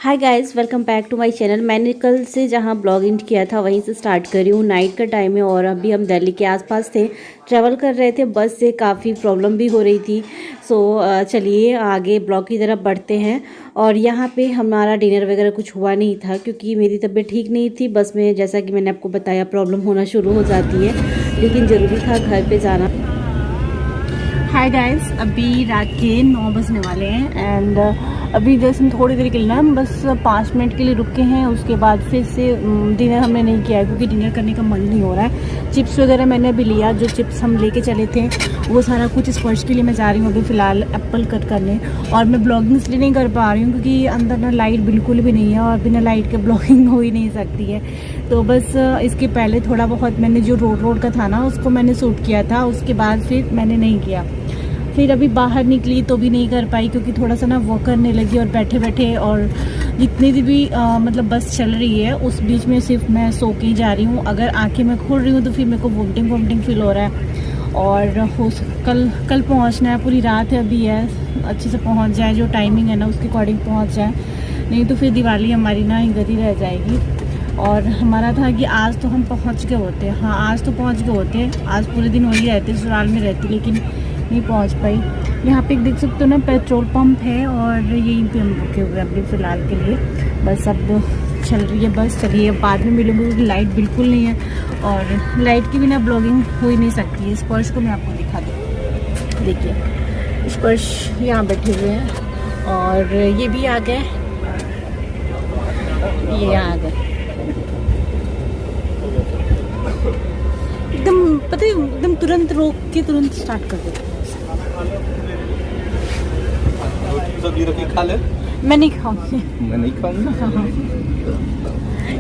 Hi guys, welcome back to my channel. मैंने कल से जहां ब्लॉगिंग किया था वहीं से स्टार्ट कर रही हूँ। नाइट का टाइम है और अभी हम दिल्ली के आसपास थे, ट्रैवल कर रहे थे। बस से काफ़ी प्रॉब्लम भी हो रही थी। चलिए आगे ब्लॉग की तरफ बढ़ते हैं। और यहाँ पे हमारा डिनर वगैरह कुछ हुआ नहीं था क्योंकि मेरी तबीयत ठीक नहीं थी। बस में जैसा कि मैंने आपको बताया प्रॉब्लम होना शुरू हो जाती है, लेकिन ज़रूरी था घर पर जाना। हाय गाइस, अभी रात के 9 बजने वाले हैं एंड अभी जैसे हम थोड़ी देर के लिए ना बस 5 मिनट के लिए रुके हैं। उसके बाद फिर से डिनर हमने नहीं किया है क्योंकि डिनर करने का मन नहीं हो रहा है। चिप्स वगैरह मैंने अभी लिया, जो चिप्स हम लेके चले थे वो सारा कुछ स्पर्श के लिए मैं जा रही हूँ अभी फ़िलहाल एप्पल कट करने। और मैं ब्लॉगिंग इसलिए नहीं कर पा रही हूँ क्योंकि अंदर ना लाइट बिल्कुल भी नहीं है और बिना लाइट के ब्लॉगिंग हो ही नहीं सकती है। तो बस इसके पहले थोड़ा बहुत मैंने जो रोड का था ना उसको मैंने शूट किया था, उसके बाद फिर मैंने नहीं किया। फिर अभी बाहर निकली तो भी नहीं कर पाई क्योंकि थोड़ा सा ना वॉक करने लगी और बैठे बैठे और जितनी भी मतलब बस चल रही है उस बीच में सिर्फ मैं सो के ही जा रही हूँ। अगर आंखें मैं खोल रही हूँ तो फिर मेरे को वोमिटिंग फील हो रहा है। और कल पहुँचना है, पूरी रात है अभी है, अच्छे से पहुँच जाए, जो टाइमिंग है ना उसके अकॉर्डिंग पहुँच जाए, नहीं तो फिर दिवाली हमारी ना इधर ही रह जाएगी। और हमारा था कि आज तो हम पहुँच गए होते, हाँ आज तो पहुँच गए होते, आज पूरे दिन वही रहते, ससुराल में रहती, लेकिन नहीं पहुंच पाई। यहाँ पे देख सकते हो ना पेट्रोल पंप है और यहीं पे हम रुके हुए हैं अभी फ़िलहाल के लिए। बस अब चल रही है बस। चलिए बाद में मिलूंगी क्योंकि लाइट बिल्कुल नहीं है और लाइट के बिना ब्लॉगिंग हो ही नहीं सकती है। स्पर्श को मैं आपको दिखा दूँ, देखिए स्पर्श यहाँ बैठे हुए हैं और ये भी आ गए, ये आ गए एकदम, पता है एकदम तुरंत रोक के तुरंत स्टार्ट कर देते। खा ले। मैं नहीं खाऊंगी। मैं नहीं खाऊंगा।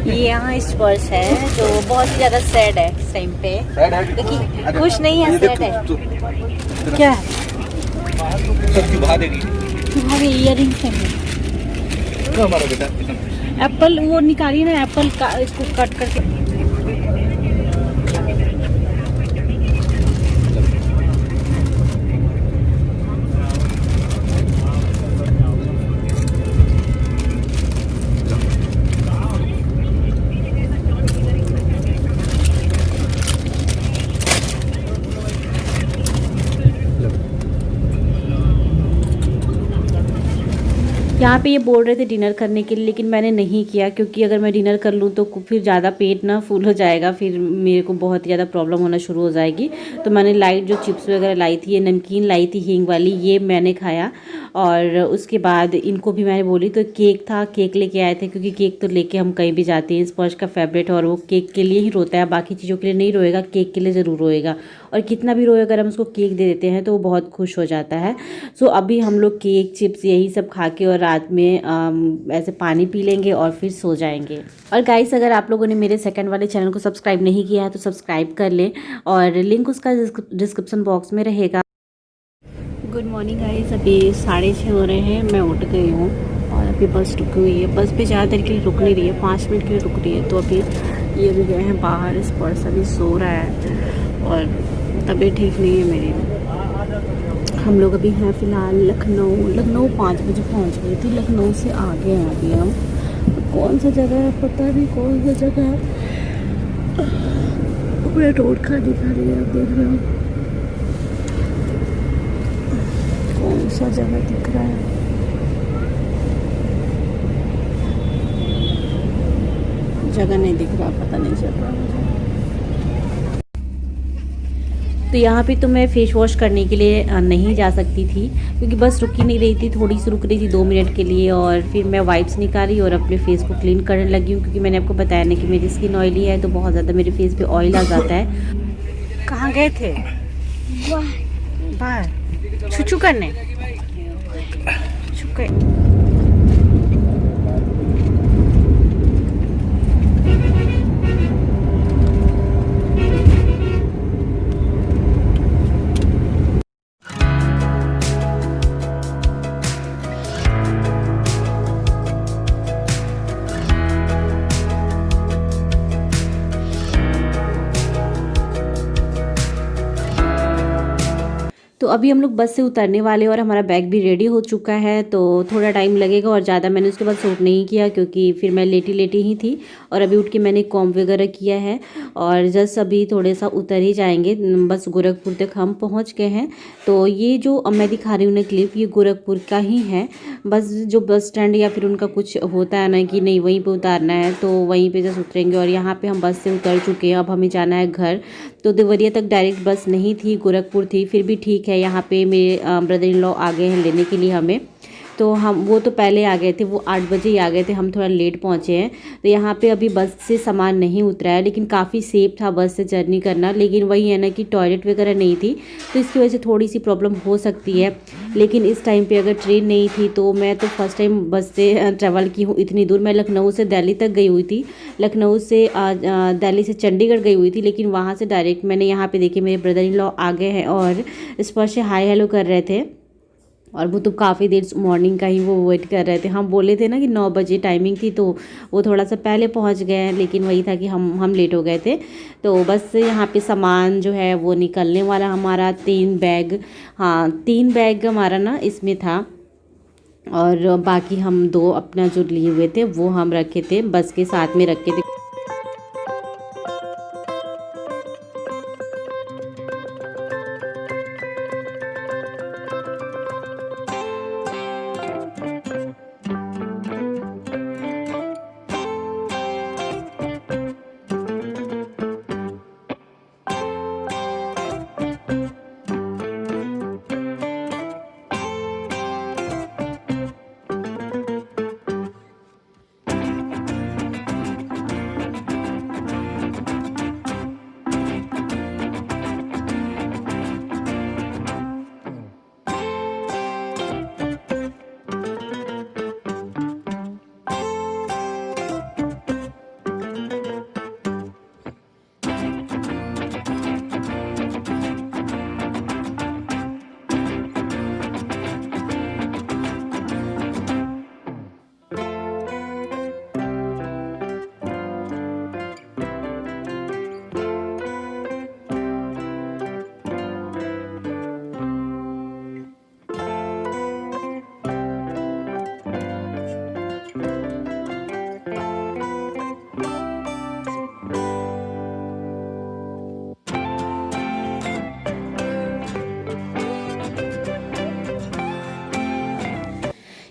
ये यहाँ स्पर्श है जो बहुत ही ज़्यादा सैड है इस टाइम पे। देखिए खुश नहीं है, सैड है। क्या है? तुम्हारे इयरिंग्स हैं। हमारा बेटा एप्पल वो निकालिए ना, एप्पल का इसको कट करके। यहाँ पे ये बोल रहे थे डिनर करने के लिए, लेकिन मैंने नहीं किया क्योंकि अगर मैं डिनर कर लूँ तो फिर ज़्यादा पेट ना फुल हो जाएगा, फिर मेरे को बहुत ही ज़्यादा प्रॉब्लम होना शुरू हो जाएगी। तो मैंने लाइट जो चिप्स वगैरह लाई थी, ये नमकीन लाई थी हींग वाली, ये मैंने खाया। और उसके बाद इनको भी मैंने बोली तो केक था, केक लेके आए थे क्योंकि केक तो लेके हम कहीं भी जाते हैं, स्पर्श का फेवरेट है और वो केक के लिए ही रोता है, बाकी चीज़ों के लिए नहीं रोएगा, केक के लिए ज़रूर रोएगा। और कितना भी रोए अगर हम उसको केक दे देते हैं तो वो बहुत खुश हो जाता है। सो अभी हम लोग केक चिप्स यही सब खा के और रात में ऐसे पानी पी लेंगे और फिर सो जाएंगे। और गाइस, अगर आप लोगों ने मेरे सेकंड वाले चैनल को सब्सक्राइब नहीं किया है तो सब्सक्राइब कर लें और लिंक उसका डिस्क्रिप्शन बॉक्स में रहेगा। गुड मॉर्निंग गाइस, अभी 6:30 हो रहे हैं, मैं उठ गई हूँ और अभी बस रुकी हुई है। बस पे ज़्यादा देर के लिए रुक नहीं रही है, 5 मिनट के लिए रुक रही है। तो अभी ये भी गए हैं बाहर, इस पर अभी सो रहा है और तबीयत ठीक नहीं है मेरी। हम लोग अभी हैं फ़िलहाल लखनऊ 5 बजे पहुँच गए थे, लखनऊ से आ गए हैं अभी हम। कौन सा जगह है पता नहीं, कौन सा जगह है, पूरा रोड खाली खाली है, आप देख रहे हो कौन सा जगह दिख रहा है। जगह नहीं दिख रहा, पता नहीं चल रहा मुझे। तो यहाँ पे तो मैं फेस वॉश करने के लिए नहीं जा सकती थी क्योंकि बस रुक ही नहीं रही थी, थोड़ी सी रुक रही थी 2 मिनट के लिए। और फिर मैं वाइप्स निकाली और अपने फेस को क्लीन करने लगी हूँ क्योंकि मैंने आपको बताया ना कि मेरी स्किन ऑयली है, तो बहुत ज़्यादा मेरे फेस पे ऑयल आ जाता है। कहाँ गए थे? बाहर छुछू करने। तो अभी हम लोग बस से उतरने वाले और हमारा बैग भी रेडी हो चुका है, तो थोड़ा टाइम लगेगा और ज़्यादा मैंने उसके बाद शूट नहीं किया क्योंकि फिर मैं लेटी लेटी ही थी। और अभी उठ के मैंने कॉम्ब वगैरह किया है और जस्ट अभी थोड़े सा उतर ही जाएंगे, बस गोरखपुर तक हम पहुंच गए हैं। तो ये जो अब मैं दिखा रही हूँ ना क्लिप, ये गोरखपुर का ही है। बस जो बस स्टैंड या फिर उनका कुछ होता है ना कि नहीं वहीं पर उतारना है, तो वहीं पर जस्ट उतरेंगे। और यहाँ पर हम बस से उतर चुके हैं, अब हमें जाना है घर। तो देवरिया तक डायरेक्ट बस नहीं थी, गोरखपुर थी, फिर भी ठीक है। यहाँ पे मेरे ब्रदर इन लॉ आ गए हैं लेने के लिए हमें। तो वो तो पहले आ गए थे, वो 8 बजे ही आ गए थे, हम थोड़ा लेट पहुँचे हैं। तो यहाँ पे अभी बस से सामान नहीं उतरा है, लेकिन काफ़ी सेफ था बस से जर्नी करना। लेकिन वही है ना कि टॉयलेट वगैरह नहीं थी, तो इसकी वजह से थोड़ी सी प्रॉब्लम हो सकती है। लेकिन इस टाइम पे अगर ट्रेन नहीं थी तो मैं तो फर्स्ट टाइम बस से ट्रैवल की हूँ इतनी दूर। मैं लखनऊ से दिल्ली तक गई हुई थी, लखनऊ से दिल्ली से चंडीगढ़ गई हुई थी, लेकिन वहाँ से डायरेक्ट मैंने यहाँ पे देखिए मेरे ब्रदर इन लॉ आ गए हैं और स्पर्श से हाय हेलो कर रहे थे। और वो तो काफ़ी देर मॉर्निंग का ही वो वेट कर रहे थे। हम बोले थे ना कि 9 बजे टाइमिंग थी, तो वो थोड़ा सा पहले पहुंच गए हैं, लेकिन वही था कि हम लेट हो गए थे। तो बस यहाँ पे सामान जो है वो निकलने वाला हमारा 3 बैग, हाँ 3 बैग हमारा ना इसमें था। और बाकी हम 2 अपना जो लिए हुए थे वो हम रखे थे, बस के साथ में रखे थे।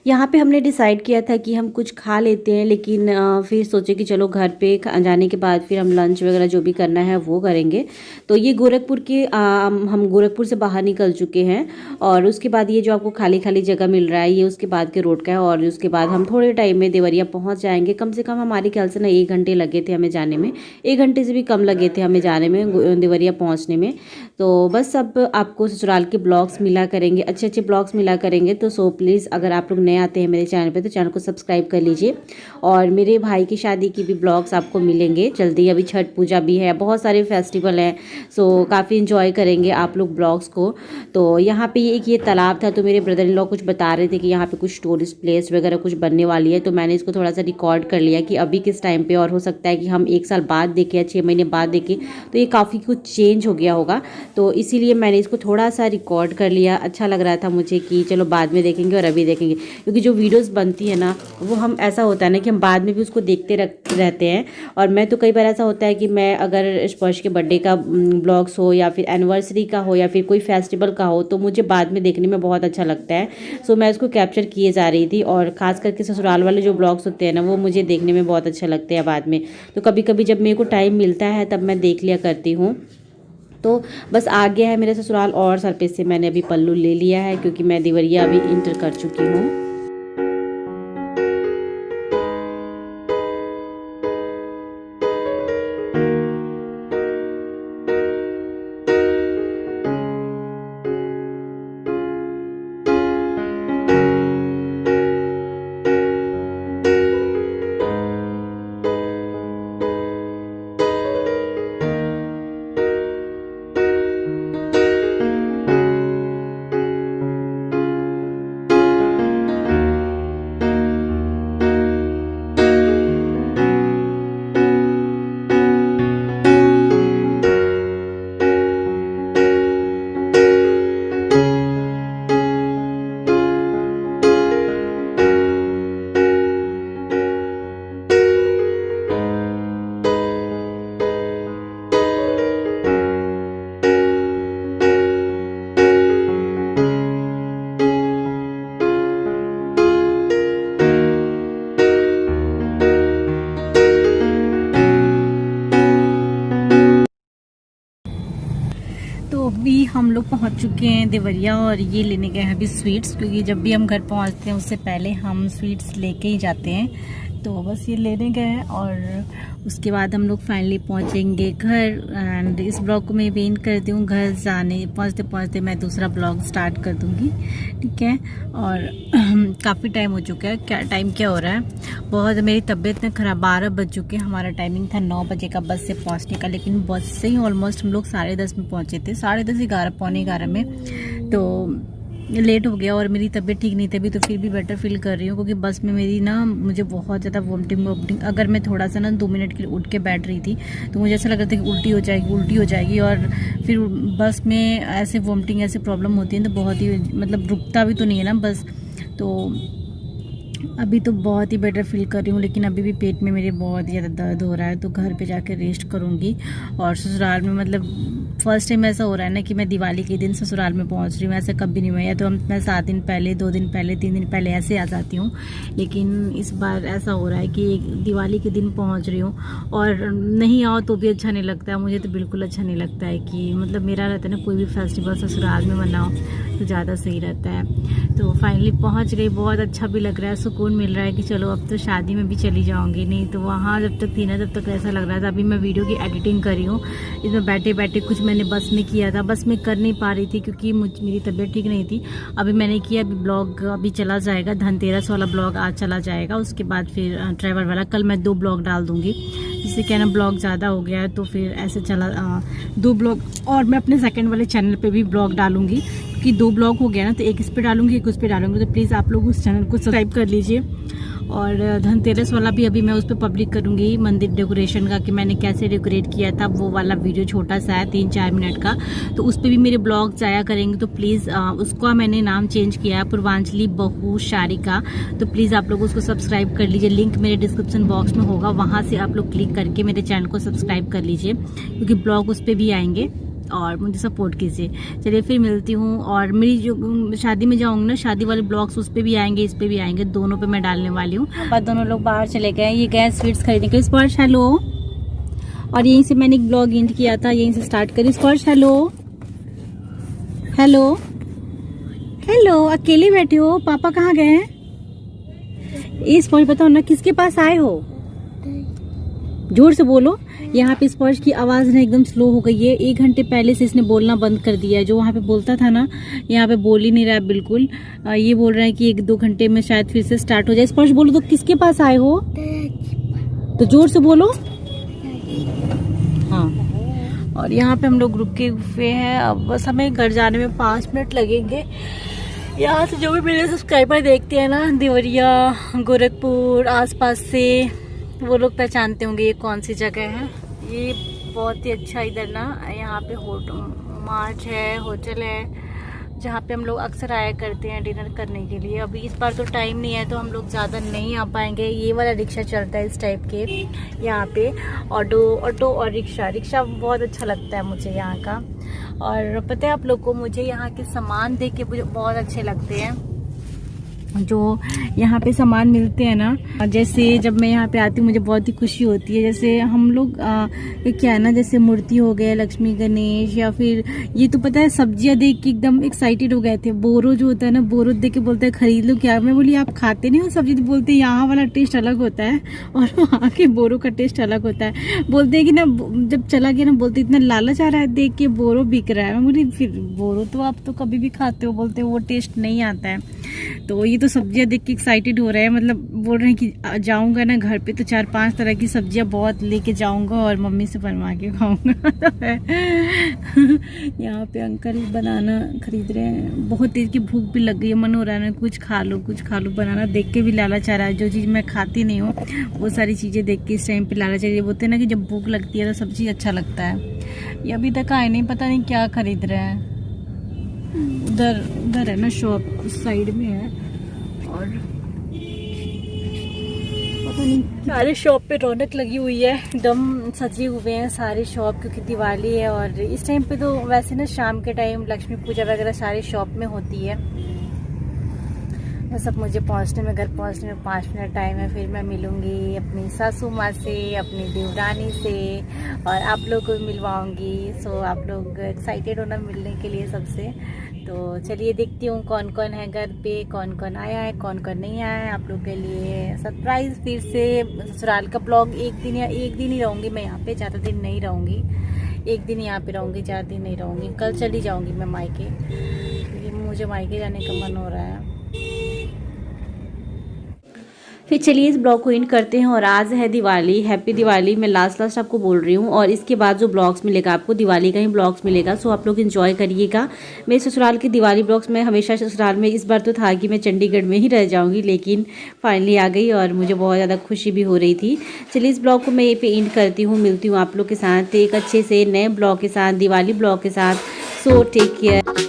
यहाँ पे हमने डिसाइड किया था कि हम कुछ खा लेते हैं, लेकिन फिर सोचे कि चलो घर पे जाने के बाद फिर हम लंच वगैरह जो भी करना है वो करेंगे। तो ये गोरखपुर के हम गोरखपुर से बाहर निकल चुके हैं और उसके बाद ये जो आपको खाली खाली जगह मिल रहा है ये उसके बाद के रोड का है। और उसके बाद हम थोड़े टाइम में देवरिया पहुँच जाएंगे। कम से कम हमारे ख्याल से ना 1 घंटे लगे थे हमें जाने में, 1 घंटे से भी कम लगे थे हमें जाने में, देवरिया पहुँचने में। तो बस अब आपको ससुराल के ब्लॉग्स मिला करेंगे, अच्छे अच्छे ब्लॉग्स मिला करेंगे। तो सो प्लीज़ अगर आप लोग नए आते हैं मेरे चैनल पे तो चैनल को सब्सक्राइब कर लीजिए। और मेरे भाई की शादी की भी ब्लॉग्स आपको मिलेंगे जल्दी। अभी छठ पूजा भी है, बहुत सारे फेस्टिवल हैं, सो काफ़ी इंजॉय करेंगे आप लोग ब्लॉग्स को। तो यहाँ पे एक ये तालाब था, तो मेरे ब्रदर इन लॉ कुछ बता रहे थे कि यहाँ पे कुछ टूरिस्ट प्लेस वगैरह कुछ बनने वाली है, तो मैंने इसको थोड़ा सा रिकॉर्ड कर लिया कि अभी किस टाइम पे, और हो सकता है कि हम 1 साल बाद देखें या 6 महीने बाद देखें, तो ये काफ़ी कुछ चेंज हो गया होगा। तो इसीलिए मैंने इसको थोड़ा सा रिकॉर्ड कर लिया। अच्छा लग रहा था मुझे कि चलो बाद में देखेंगे और अभी देखेंगे, क्योंकि जो वीडियोस बनती है ना वो हम ऐसा होता है ना कि हम बाद में भी उसको देखते रहते हैं। और मैं तो कई बार ऐसा होता है कि मैं अगर स्पर्श के बर्थडे का ब्लॉग्स हो या फिर एनिवर्सरी का हो या फिर कोई फेस्टिवल का हो तो मुझे बाद में देखने में बहुत अच्छा लगता है। सो मैं उसको कैप्चर किए जा रही थी। और ख़ास करके ससुराल वाले जो ब्लॉग्स होते हैं ना वो मुझे देखने में बहुत अच्छा लगते हैं बाद में। तो कभी कभी जब मेरे को टाइम मिलता है तब मैं देख लिया करती हूँ। तो बस आ गया है मेरा ससुराल और सर पे से मैंने अभी पल्लू ले लिया है, क्योंकि मैं देवरिया अभी इंटर कर चुकी हूँ। लोग पहुंच चुके हैं देवरिया और ये लेने गए हैं अभी स्वीट्स, क्योंकि जब भी हम घर पहुंचते हैं उससे पहले हम स्वीट्स लेके ही जाते हैं। तो बस ये लेने गए हैं और उसके बाद हम लोग फाइनली पहुंचेंगे घर। एंड इस ब्लॉग को मैं वेट करती हूँ, घर जाने पहुंचते पहुंचते मैं दूसरा ब्लॉग स्टार्ट कर दूँगी, ठीक है। और काफ़ी टाइम हो चुका है, क्या टाइम क्या हो रहा है, बहुत मेरी तबीयत ने ख़राब, 12 बज चुके हैं। हमारा टाइमिंग था 9 बजे का बस से पहुंचने का, लेकिन बस से ही ऑलमोस्ट हम लोग 10:30 में पहुंचे थे, 10:30 11 पौने 11 में। तो लेट हो गया और मेरी तबीयत ठीक नहीं थी अभी, तो फिर भी बेटर फील कर रही हूँ, क्योंकि बस में मेरी ना मुझे बहुत ज़्यादा वॉमिटिंग, अगर मैं थोड़ा सा ना 2 मिनट के लिए उठ के बैठ रही थी तो मुझे ऐसा लग रहा था कि उल्टी हो जाएगी। और फिर बस में ऐसे वॉमिटिंग ऐसे प्रॉब्लम होती है तो बहुत ही मतलब रुकता भी तो नहीं है ना बस। तो अभी तो बहुत ही बेटर फील कर रही हूँ, लेकिन अभी भी पेट में मेरे बहुत ज़्यादा दर्द हो रहा है, तो घर पे जाके रेस्ट करूँगी। और ससुराल में मतलब फर्स्ट टाइम ऐसा हो रहा है ना कि मैं दिवाली के दिन ससुराल में पहुँच रही हूँ, ऐसा कभी नहीं हुआ। या तो मैं 7 दिन पहले, 2 दिन पहले, 3 दिन पहले ऐसे आ जाती हूँ, लेकिन इस बार ऐसा हो रहा है कि दिवाली के दिन पहुँच रही हूँ। और नहीं आओ तो भी अच्छा नहीं लगता है, मुझे तो बिल्कुल अच्छा नहीं लगता है कि मतलब मेरा रहता है ना कोई भी फेस्टिवल ससुराल में मनाओ तो ज़्यादा सही रहता है। तो फाइनली पहुँच गई, बहुत अच्छा भी लग रहा है, सुकून मिल रहा है कि चलो अब तो शादी में भी चली जाऊंगी। नहीं तो वहाँ जब तक थी ना तब तक ऐसा लग रहा था। अभी मैं वीडियो की एडिटिंग कर रही हूँ, इसमें बैठे बैठे कुछ मैंने बस में किया था, बस में कर नहीं पा रही थी क्योंकि मेरी तबीयत ठीक नहीं थी। अभी मैंने किया, अभी ब्लॉग अभी चला जाएगा, धनतेरस वाला ब्लॉग आज चला जाएगा, उसके बाद फिर ट्रैवल वाला कल मैं 2 ब्लॉग डाल दूँगी, जिससे क्या ना ब्लॉग ज़्यादा हो गया है तो फिर ऐसे चला 2 ब्लॉग। और मैं अपने सेकंड वाले चैनल पे भी ब्लॉग डालूंगी, क्योंकि 2 ब्लॉग हो गया ना, तो एक इस पे डालूंगी एक उस पे डालूंगी। तो प्लीज़ आप लोग उस चैनल को सब्सक्राइब कर लीजिए। और धनतेरस वाला भी अभी मैं उस पर पब्लिक करूंगी, मंदिर डेकोरेशन का, कि मैंने कैसे डेकोरेट किया था, वो वाला वीडियो छोटा सा है 3-4 मिनट का, तो उस पर भी मेरे ब्लॉग जाया करेंगे। तो प्लीज़ उसका मैंने नाम चेंज किया है, पूर्वांचली बहू शारिका, तो प्लीज़ आप लोग उसको सब्सक्राइब कर लीजिए। लिंक मेरे डिस्क्रिप्शन बॉक्स में होगा, वहाँ से आप लोग क्लिक करके मेरे चैनल को सब्सक्राइब कर लीजिए, क्योंकि ब्लॉग उस पर भी आएंगे और मुझे सपोर्ट कीजिए। चलिए फिर मिलती हूँ। और मेरी जो शादी में जाऊँगी ना, शादी वाले ब्लॉग्स उस पर भी आएंगे, इस पर भी आएंगे, दोनों पे मैं डालने वाली हूँ। बाद दोनों लोग बाहर चले गए, ये गए स्वीट्स खरीदने के लिए। स्पर्श हेलो। और यहीं से मैंने एक ब्लॉग एंड किया था, यहीं से स्टार्ट करी। स्पर्श हेलो हेलो हेलो, अकेले बैठे हो, पापा कहाँ गए हैं? ये स्पर्श बताओ ना, किसके पास आए हो, जोर से बोलो। यहाँ पे स्पर्श की आवाज़ ना एकदम स्लो हो गई है, 1 घंटे पहले से इसने बोलना बंद कर दिया है। जो वहाँ पे बोलता था ना, यहाँ पे बोल ही नहीं रहा है बिल्कुल। ये बोल रहा है कि 1-2 घंटे में शायद फिर से स्टार्ट हो जाए। स्पर्श बोलो तो, किसके पास आए हो, तो जोर से बोलो। हाँ, और यहाँ पे हम लोग रुके हुए हैं, अब बस हमें घर जाने में 5 मिनट लगेंगे। यहाँ से जो भी मेरे सब्सक्राइबर देखते हैं ना, देवरिया, गोरखपुर आसपास से, वो लोग पहचानते होंगे ये कौन सी जगह है। ये बहुत ही अच्छा इधर ना, यहाँ पे मार्च है, होटल है, जहाँ पे हम लोग अक्सर आया करते हैं डिनर करने के लिए। अभी इस बार तो टाइम नहीं है तो हम लोग ज़्यादा नहीं आ पाएंगे। ये वाला रिक्शा चलता है इस टाइप के यहाँ पे, ऑटो और रिक्शा बहुत अच्छा लगता है मुझे यहाँ का। और पता है आप लोग को, मुझे यहाँ के सामान देख के मुझे बहुत अच्छे लगते हैं, जो यहाँ पे सामान मिलते हैं ना। जैसे जब मैं यहाँ पे आती हूँ मुझे बहुत ही खुशी होती है। जैसे हम लोग क्या है ना, जैसे मूर्ति हो गए, लक्ष्मी गणेश, या फिर ये तो पता है सब्जियाँ देख के एकदम एक्साइटेड हो गए थे। बोरो जो होता है ना, बोरो देख के बोलते हैं खरीद लो क्या। मैं बोली आप खाते नहीं हो सब्जी? तो बोलते हैं यहाँ वाला टेस्ट अलग होता है और वहाँ के बोरो का टेस्ट अलग होता है। बोलते हैं कि ना, जब चला गया ना, बोलते इतना लालच आ रहा है देख के, बोरो बिक रहा है। मैं बोली फिर बोरो तो आप तो कभी भी खाते हो, बोलते वो टेस्ट नहीं आता है। तो ये तो सब्जियां देख के एक्साइटेड हो रहे हैं, मतलब बोल रहे हैं कि जाऊंगा ना घर पे तो 4-5 तरह की सब्जियां बहुत लेके जाऊंगा और मम्मी से बनवा के खाऊंगा। यहाँ पे अंकल बनाना खरीद रहे हैं, बहुत तेज की भूख भी लग गई है, मन हो रहा है ना कुछ खा लो बनाना देख के भी लालच आ रहा है। जो चीज़ मैं खाती नहीं हूँ वो सारी चीज़ें देख के इस टाइम पे लालच आ रही है। बोलते हैं ना कि जब भूख लगती है तो सब चीज़ अच्छा लगता है। ये अभी तक आए नहीं, पता नहीं क्या खरीद रहे हैं। उधर है ना शॉप, उस साइड में है, और पता नहीं सारे शॉप पे रौनक लगी हुई है, एकदम सजे हुए हैं सारे शॉप, क्योंकि दिवाली है। और इस टाइम पे तो वैसे ना शाम के टाइम लक्ष्मी पूजा वगैरह सारे शॉप में होती है। बस अब मुझे घर पहुंचने में 5 मिनट टाइम है, फिर मैं मिलूंगी अपनी सासू माँ से, अपनी देवरानी से, और आप लोग को भी मिलवाऊंगी। सो आप लोग एक्साइटेड होना मिलने के लिए सबसे। तो चलिए देखती हूँ कौन कौन है घर पे, कौन कौन आया है, कौन कौन नहीं आया है। आप लोग के लिए सरप्राइज़ फिर से ससुराल का ब्लॉग। एक दिन ही रहूँगी मैं यहाँ पे, ज़्यादा दिन नहीं रहूँगी। एक दिन यहाँ पे रहूँगी, ज़्यादा दिन नहीं रहूँगी। कल चली जाऊँगी मैं मायके, क्योंकि मुझे मायके जाने का मन हो रहा है। फिर चलिए इस ब्लॉग को एंड करते हैं। और आज है दिवाली, हैप्पी दिवाली। मैं लास्ट आपको बोल रही हूँ। और इसके बाद जो ब्लॉग्स मिलेगा आपको, दिवाली का ही ब्लॉग्स मिलेगा। सो आप लोग एंजॉय करिएगा। मेरे ससुराल के दिवाली ब्लॉग्स में हमेशा ससुराल में, इस बार तो था कि मैं चंडीगढ़ में ही रह जाऊँगी, लेकिन फाइनली आ गई और मुझे बहुत ज़्यादा खुशी भी हो रही थी। चलिए इस ब्लॉग को मैं यहीं पे एंड करती हूँ। मिलती हूँ आप लोग के साथ एक अच्छे से नए ब्लॉग के साथ, दिवाली ब्लॉग के साथ। So take care.